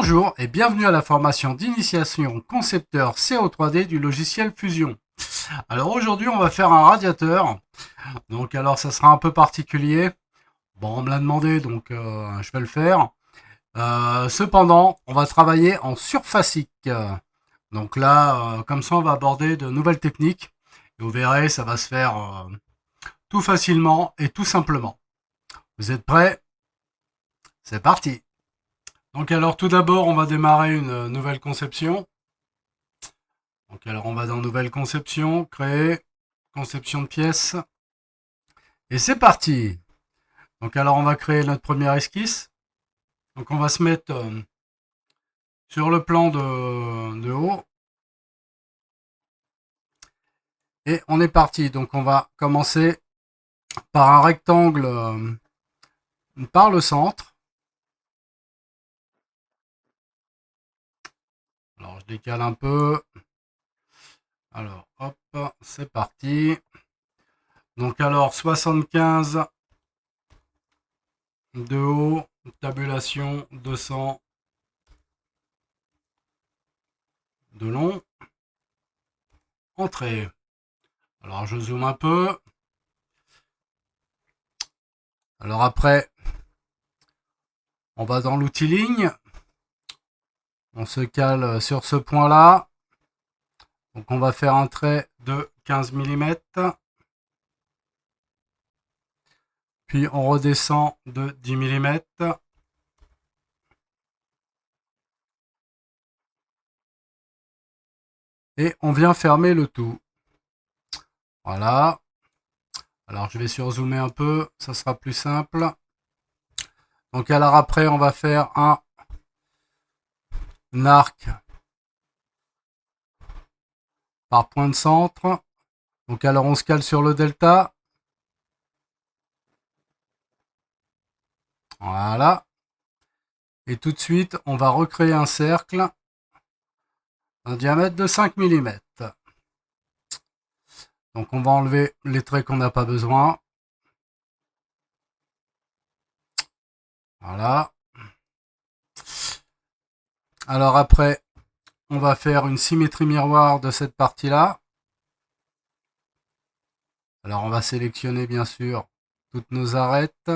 Bonjour et bienvenue à la formation d'initiation concepteur CO3D du logiciel Fusion. Alors aujourd'hui on va faire un radiateur, donc alors ça sera un peu particulier. Bon, on me l'a demandé donc je vais le faire. Cependant on va travailler en surfacique. Donc là comme ça on va aborder de nouvelles techniques et vous verrez ça va se faire tout facilement et tout simplement. Vous êtes prêts? C'est parti. Donc alors tout d'abord on va démarrer une nouvelle conception. Donc alors on va dans nouvelle conception, créer, conception de pièces. Et c'est parti. Donc alors on va créer notre première esquisse. Donc on va se mettre sur le plan de haut. Et on est parti. Donc on va commencer par un rectangle par le centre. Alors je décale un peu. Alors hop, c'est parti. Donc alors 75 de haut, tabulation 200 de long, entrée. Alors je zoome un peu. Alors après, on va dans l'outil ligne. On se cale sur ce point-là. Donc on va faire un trait de 15 mm. Puis on redescend de 10 mm. Et on vient fermer le tout. Voilà. Alors je vais surzoomer un peu, ça sera plus simple. Donc alors après on va faire un arc par point de centre. Donc alors on se cale sur le delta. Voilà. Et tout de suite on va recréer un cercle d'un diamètre de 5 mm. Donc on va enlever les traits qu'on n'a pas besoin. Voilà. Alors après, on va faire une symétrie miroir de cette partie-là. Alors on va sélectionner bien sûr toutes nos arêtes.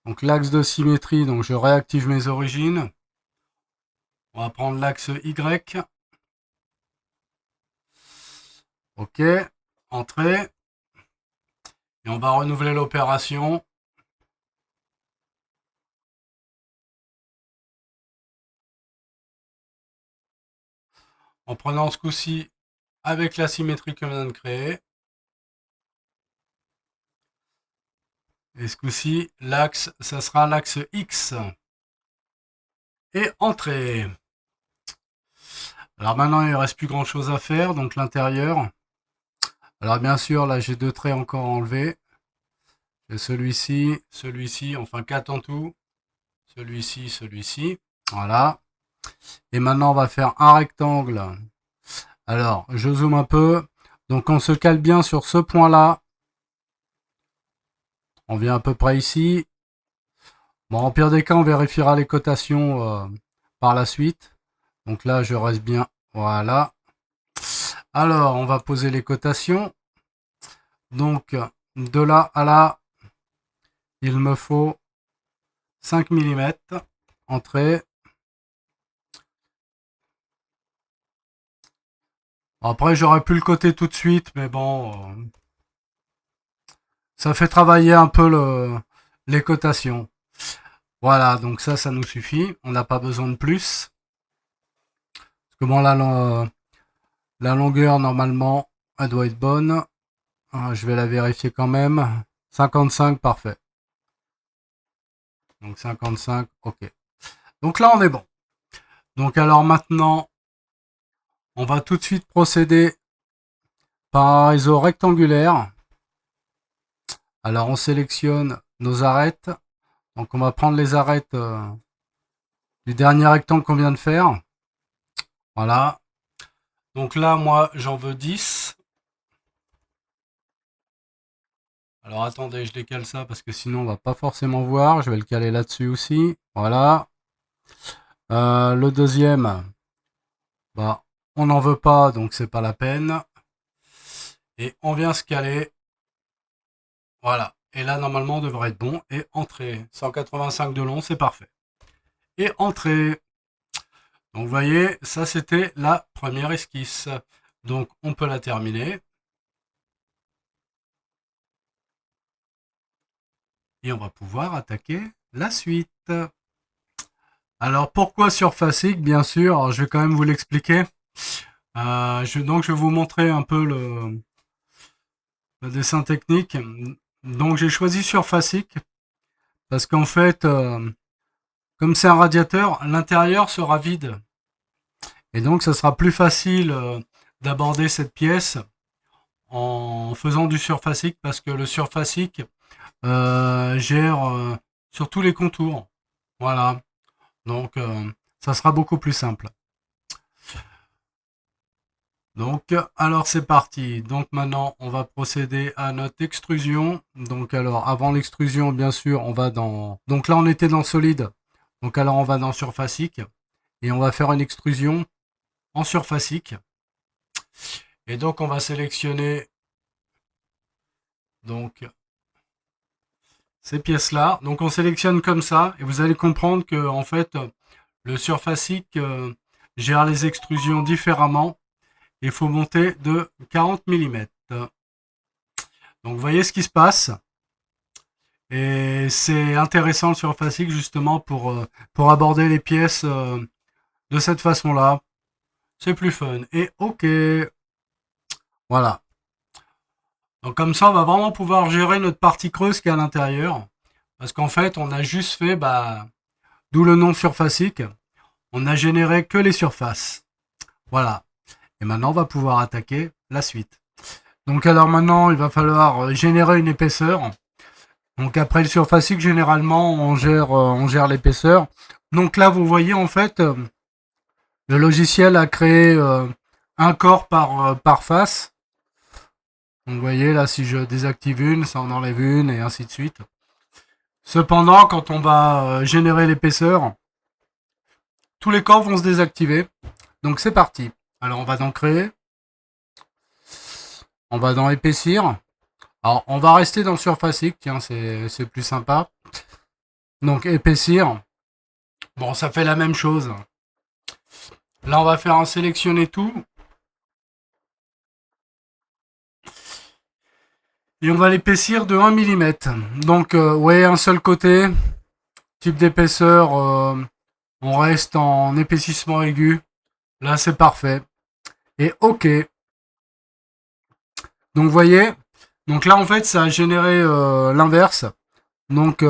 Donc l'axe de symétrie, donc je réactive mes origines. On va prendre l'axe Y. OK, entrée. Et on va renouveler l'opération. En prenant ce coup-ci avec la symétrie que l'on vient de créer. Et ce coup-ci, l'axe, ça sera l'axe X. Et entrée. Alors maintenant, il ne reste plus grand-chose à faire, donc l'intérieur. Alors bien sûr, là j'ai deux traits encore à enlever. J'ai celui-ci, enfin 4 en tout. Celui-ci. Voilà. Et maintenant, on va faire un rectangle. Alors, je zoome un peu. Donc on se cale bien sur ce point-là. On vient à peu près ici. Bon, en pire des cas, on vérifiera les cotations par la suite. Donc là, je reste bien. Voilà. Alors, on va poser les cotations. Donc, de là à là, il me faut 5 mm. Entrée. Après, j'aurais pu le coter tout de suite, mais bon, ça fait travailler un peu les cotations. Voilà, donc ça nous suffit. On n'a pas besoin de plus. Parce que bon, la longueur, normalement, elle doit être bonne. Je vais la vérifier quand même. 55, parfait. Donc 55, ok. Donc là, on est bon. Donc alors maintenant, on va tout de suite procéder par un réseau rectangulaire. Alors on sélectionne nos arêtes. Donc on va prendre les arêtes du dernier rectangle qu'on vient de faire. Voilà. Donc là, moi, j'en veux 10. Alors attendez, je décale ça parce que sinon on va pas forcément voir. Je vais le caler là-dessus aussi. Voilà. Le deuxième, bah, on n'en veut pas, donc c'est pas la peine. Et on vient se caler. Voilà. Et là, normalement, on devrait être bon. Et entrée. 185 de long, c'est parfait. Et entrée. Donc, vous voyez, ça, c'était la première esquisse. Donc, on peut la terminer. Et on va pouvoir attaquer la suite. Alors, pourquoi surfacique, bien sûr. Alors, je vais quand même vous l'expliquer. Donc, je vais vous montrer un peu le dessin technique. Donc, j'ai choisi surfacique parce qu'en fait, comme c'est un radiateur, l'intérieur sera vide. Et donc, ça sera plus facile d'aborder cette pièce en faisant du surfacique parce que le surfacique gère sur tous les contours. Voilà. Donc, ça sera beaucoup plus simple. Donc, alors c'est parti. Donc maintenant, on va procéder à notre extrusion. Donc alors, avant l'extrusion, bien sûr, on va dans... Donc là, on était dans solide. Donc alors, on va dans surfacique. Et on va faire une extrusion en surfacique. Et donc, on va sélectionner donc ces pièces-là. Donc, on sélectionne comme ça. Et vous allez comprendre que, en fait, le surfacique gère les extrusions différemment. Il faut monter de 40 mm. Donc, vous voyez ce qui se passe. Et c'est intéressant le surfacique justement pour aborder les pièces de cette façon-là. C'est plus fun. Et ok, voilà. Donc comme ça, on va vraiment pouvoir gérer notre partie creuse qui est à l'intérieur. Parce qu'en fait, on a juste fait, d'où le nom surfacique, on a généré que les surfaces. Voilà. Et maintenant, on va pouvoir attaquer la suite. Donc alors maintenant, il va falloir générer une épaisseur. Donc après le surfacique, généralement, on gère l'épaisseur. Donc là, vous voyez, en fait, le logiciel a créé un corps par face. Donc vous voyez, là, si je désactive une, ça en enlève une, et ainsi de suite. Cependant, quand on va générer l'épaisseur, tous les corps vont se désactiver. Donc c'est parti. Alors on va dans créer. On va dans épaissir. Alors on va rester dans le surfacique, tiens, c'est plus sympa. Donc épaissir. Bon, ça fait la même chose. Là, on va faire un sélectionner tout. Et on va l'épaissir de 1 mm. Donc, ouais, un seul côté. Type d'épaisseur, on reste en épaississement aigu. Là, c'est parfait. Et OK. Donc, vous voyez, donc là, en fait, ça a généré l'inverse. Donc,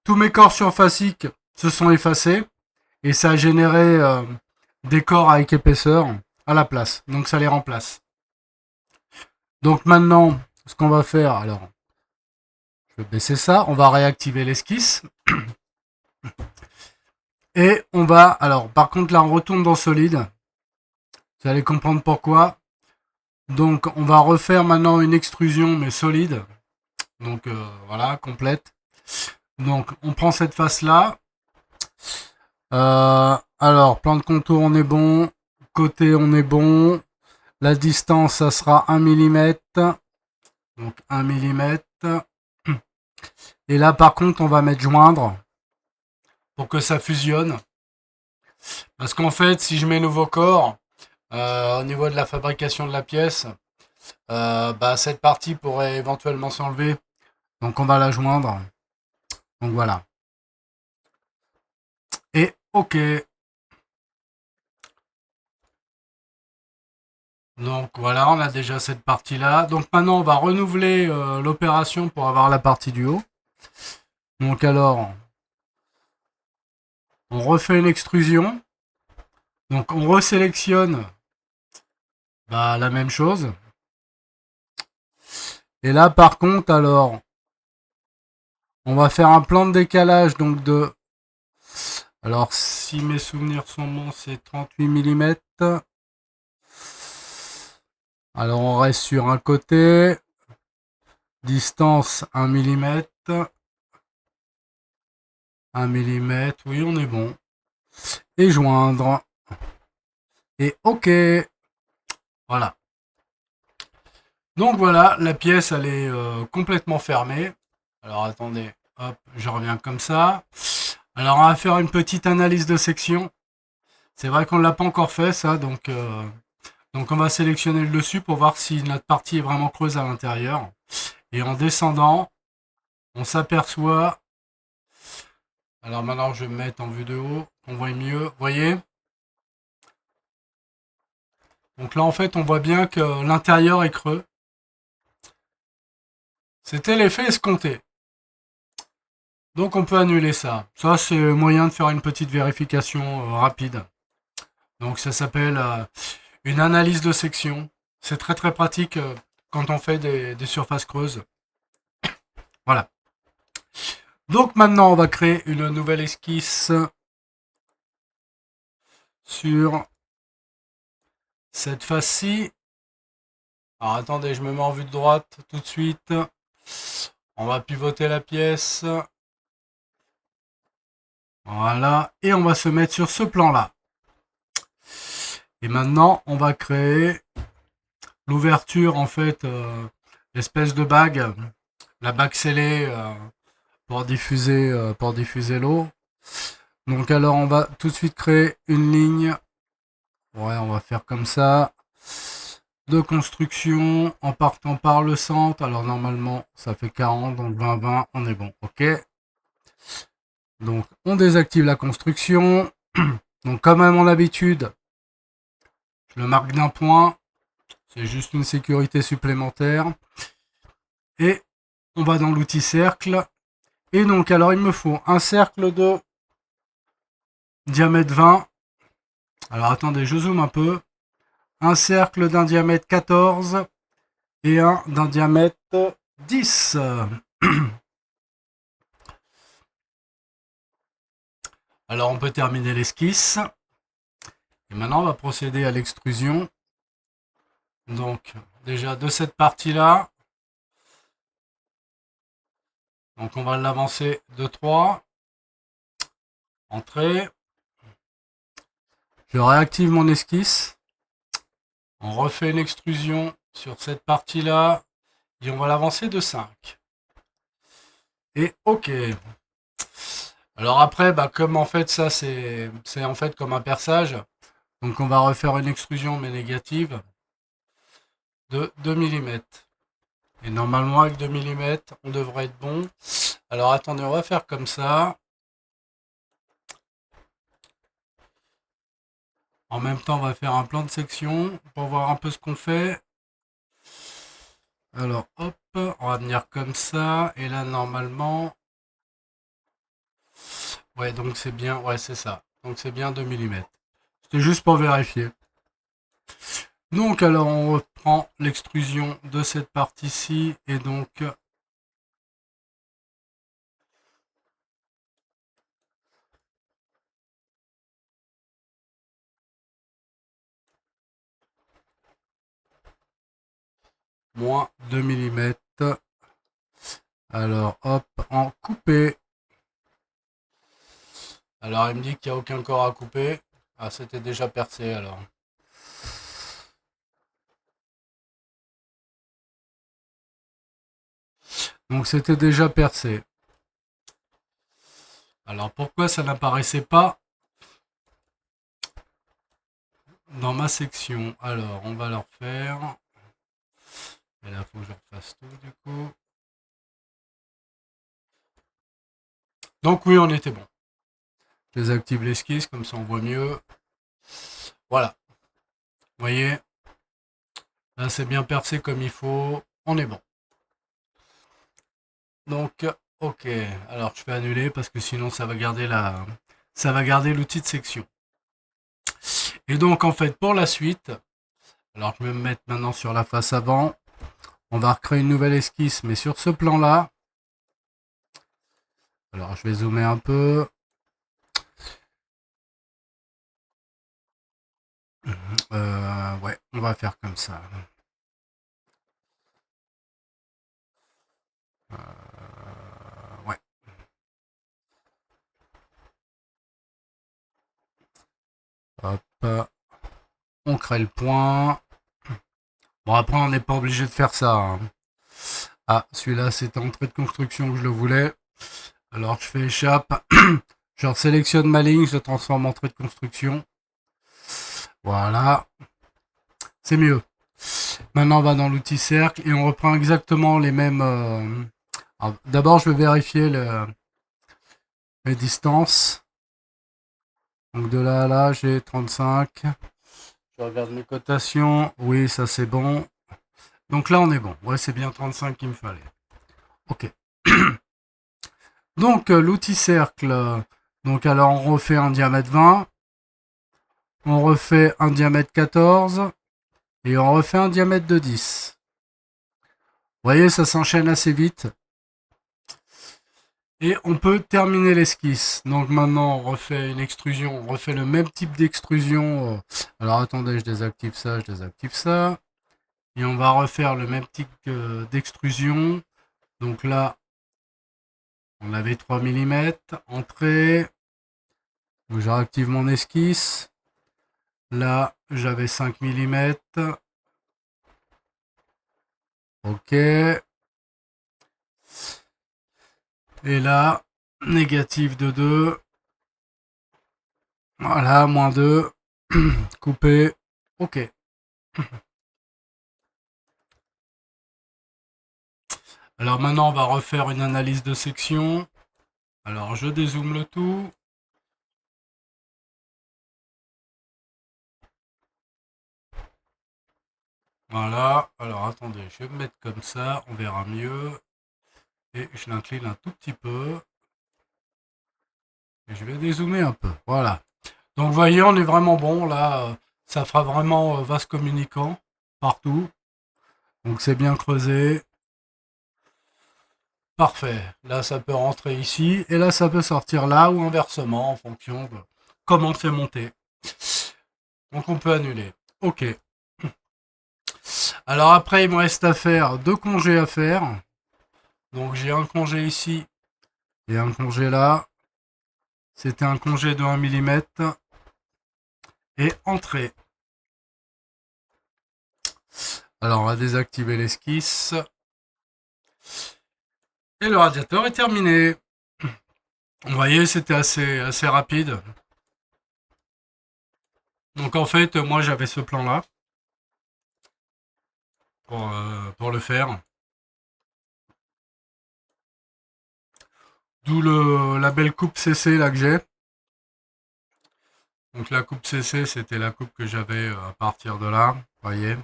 tous mes corps surfaciques se sont effacés. Et ça a généré des corps avec épaisseur à la place. Donc, ça les remplace. Donc, maintenant, ce qu'on va faire, alors, je vais baisser ça. On va réactiver l'esquisse. Et on va, alors, par contre, là, on retourne dans solide. Vous allez comprendre pourquoi. Donc, on va refaire maintenant une extrusion, mais solide. Donc, voilà, complète. Donc, on prend cette face-là. Alors, plan de contour, on est bon. Côté, on est bon. La distance, ça sera 1 mm. Donc, 1 mm. Et là, par contre, on va mettre joindre pour que ça fusionne. Parce qu'en fait, si je mets nouveau corps, au niveau de la fabrication de la pièce, cette partie pourrait éventuellement s'enlever. Donc on va la joindre. Donc voilà. Et OK. Donc voilà, on a déjà cette partie-là. Donc maintenant, on va renouveler l'opération pour avoir la partie du haut. Donc alors, on refait une extrusion. Donc on resélectionne la même chose. Et là, par contre, alors, on va faire un plan de décalage donc de... Alors, si mes souvenirs sont bons, c'est 38 mm. Alors, on reste sur un côté. Distance 1 mm. 1 mm, oui, on est bon. Et joindre. Et OK. Voilà. Donc voilà, la pièce, elle est complètement fermée. Alors attendez, hop, je reviens comme ça. Alors on va faire une petite analyse de section. C'est vrai qu'on ne l'a pas encore fait ça, donc on va sélectionner le dessus pour voir si notre partie est vraiment creuse à l'intérieur. Et en descendant, on s'aperçoit. Alors maintenant je vais me mettre en vue de haut, on voit mieux. Vous voyez? Donc là en fait on voit bien que l'intérieur est creux. C'était l'effet escompté. Donc on peut annuler ça. Ça c'est moyen de faire une petite vérification rapide. Donc ça s'appelle une analyse de section. C'est très très pratique quand on fait des surfaces creuses. Voilà. Donc maintenant on va créer une nouvelle esquisse sur cette face-ci. Alors attendez, je me mets en vue de droite tout de suite. On va pivoter la pièce. Voilà. Et on va se mettre sur ce plan-là. Et maintenant, on va créer l'ouverture, en fait, l'espèce de bague, la bague scellée pour diffuser l'eau. Donc alors, on va tout de suite créer une ligne. Ouais, on va faire comme ça. De construction en partant par le centre. Alors normalement, ça fait 40, donc 20-20, on est bon. OK. Donc, on désactive la construction. Donc, comme à mon habitude, je le marque d'un point. C'est juste une sécurité supplémentaire. Et on va dans l'outil cercle. Et donc, alors, il me faut un cercle de diamètre 20. Alors, attendez, je zoome un peu. Un cercle d'un diamètre 14 et un d'un diamètre 10. Alors, on peut terminer l'esquisse. Et maintenant, on va procéder à l'extrusion. Donc, déjà de cette partie-là. Donc, on va l'avancer de 3. Entrée. Je réactive mon esquisse. On refait une extrusion sur cette partie-là. Et on va l'avancer de 5. Et OK. Alors après, comme en fait ça c'est en fait comme un perçage. Donc on va refaire une extrusion mais négative de 2 mm. Et normalement avec 2 mm, on devrait être bon. Alors attendez, on va faire comme ça. En même temps, on va faire un plan de section pour voir un peu ce qu'on fait. Alors hop, on va venir comme ça. Et là normalement... Ouais, donc c'est bien, ouais c'est ça. Donc c'est bien 2 mm. C'était juste pour vérifier. Donc alors on reprend l'extrusion de cette partie-ci et donc moins 2 mm. Alors hop, en coupé. Alors il me dit qu'il n'y a aucun corps à couper. Ah, c'était déjà percé alors. Donc c'était déjà percé. Alors pourquoi ça n'apparaissait pas dans ma section? Alors on va le refaire. Et là il faut que je refasse tout du coup. Donc oui, on était bon. Je désactive l'esquisse, comme ça on voit mieux. Voilà. Vous voyez, là c'est bien percé comme il faut. On est bon. Donc, ok. Alors je vais annuler parce que sinon ça va garder l'outil de section. Et donc en fait pour la suite, alors je vais me mettre maintenant sur la face avant. On va recréer une nouvelle esquisse, mais sur ce plan-là. Alors je vais zoomer un peu. Ouais, on va faire comme ça. Ouais. Hop. On crée le point. Bon, après, on n'est pas obligé de faire ça. Hein. Ah, celui-là, c'était entrée de construction que je le voulais. Alors, je fais échappe. Je sélectionne ma ligne, je le transforme en trait de construction. Voilà. C'est mieux. Maintenant, on va dans l'outil cercle et on reprend exactement les mêmes... D'abord, je vais vérifier les distances. Donc, de là à là, j'ai 35. Je regarde mes cotations. Oui, ça, c'est bon. Donc là, on est bon. Ouais, c'est bien 35 qu'il me fallait. Ok. Donc, l'outil cercle. Donc, alors, on refait un diamètre 20. On refait un diamètre 14. Et on refait un diamètre de 10. Vous voyez, ça s'enchaîne assez vite. Et on peut terminer l'esquisse. Donc maintenant, on refait une extrusion. On refait le même type d'extrusion. Alors attendez, je désactive ça, je désactive ça. Et on va refaire le même type d'extrusion. Donc là, on avait 3 mm. Entrée. Donc je réactive mon esquisse. Là, j'avais 5 mm. Ok. Et là, négatif de 2. Voilà, moins 2. Coupé. Ok. Alors maintenant, on va refaire une analyse de section. Alors, je dézoome le tout. Voilà. Alors, attendez, je vais me mettre comme ça. On verra mieux. Et je l'incline un tout petit peu. Et je vais dézoomer un peu. Voilà. Donc, vous voyez, on est vraiment bon. Là, ça fera vraiment vase communicant partout. Donc, c'est bien creusé. Parfait. Là, ça peut rentrer ici. Et là, ça peut sortir là ou inversement en fonction de comment c'est monté. Donc, on peut annuler. Ok. Alors après, il me reste à faire 2 congés à faire. Donc j'ai un congé ici et un congé là. C'était un congé de 1 mm. Et entrée. Alors on va désactiver l'esquisse. Et le radiateur est terminé. Vous voyez, c'était assez rapide. Donc en fait, moi j'avais ce plan-là pour le faire. D'où la belle coupe CC là que j'ai. Donc la coupe CC, c'était la coupe que j'avais à partir de là. Vous voyez.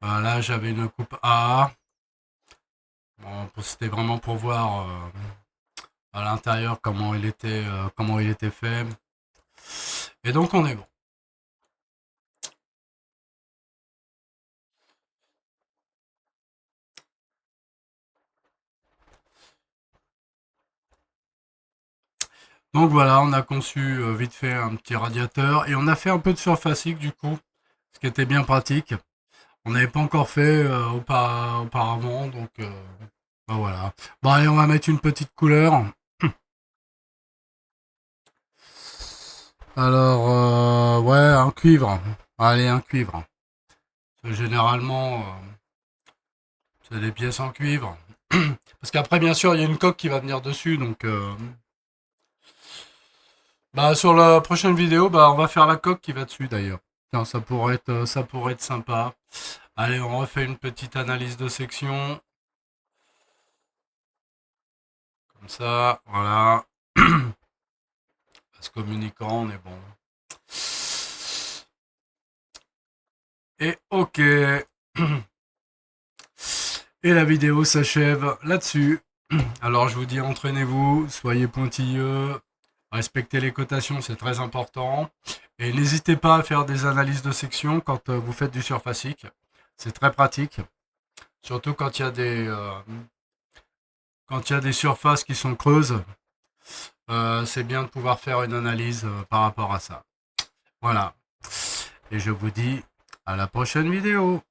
Là, j'avais une coupe AA. Bon, c'était vraiment pour voir à l'intérieur comment il était fait. Et donc on est bon. Donc voilà, on a conçu vite fait un petit radiateur et on a fait un peu de surfacique du coup, ce qui était bien pratique. On n'avait pas encore fait auparavant, donc ben voilà. Bon allez, on va mettre une petite couleur. Alors ouais, un cuivre. Allez, un cuivre. Généralement, c'est des pièces en cuivre. Parce qu'après, bien sûr, il y a une coque qui va venir dessus, donc bah, sur la prochaine vidéo, bah, on va faire la coque qui va dessus d'ailleurs. Tiens, ça pourrait être sympa. Allez, on refait une petite analyse de section. Comme ça, voilà. Parce communicant, on est bon. Et ok. Et la vidéo s'achève là-dessus. Alors je vous dis, entraînez-vous, soyez pointilleux, respectez les cotations, c'est très important. Et n'hésitez pas à faire des analyses de section quand vous faites du surfacique. C'est très pratique. Surtout quand il y a des surfaces qui sont creuses. C'est bien de pouvoir faire une analyse par rapport à ça. Voilà. Et je vous dis à la prochaine vidéo.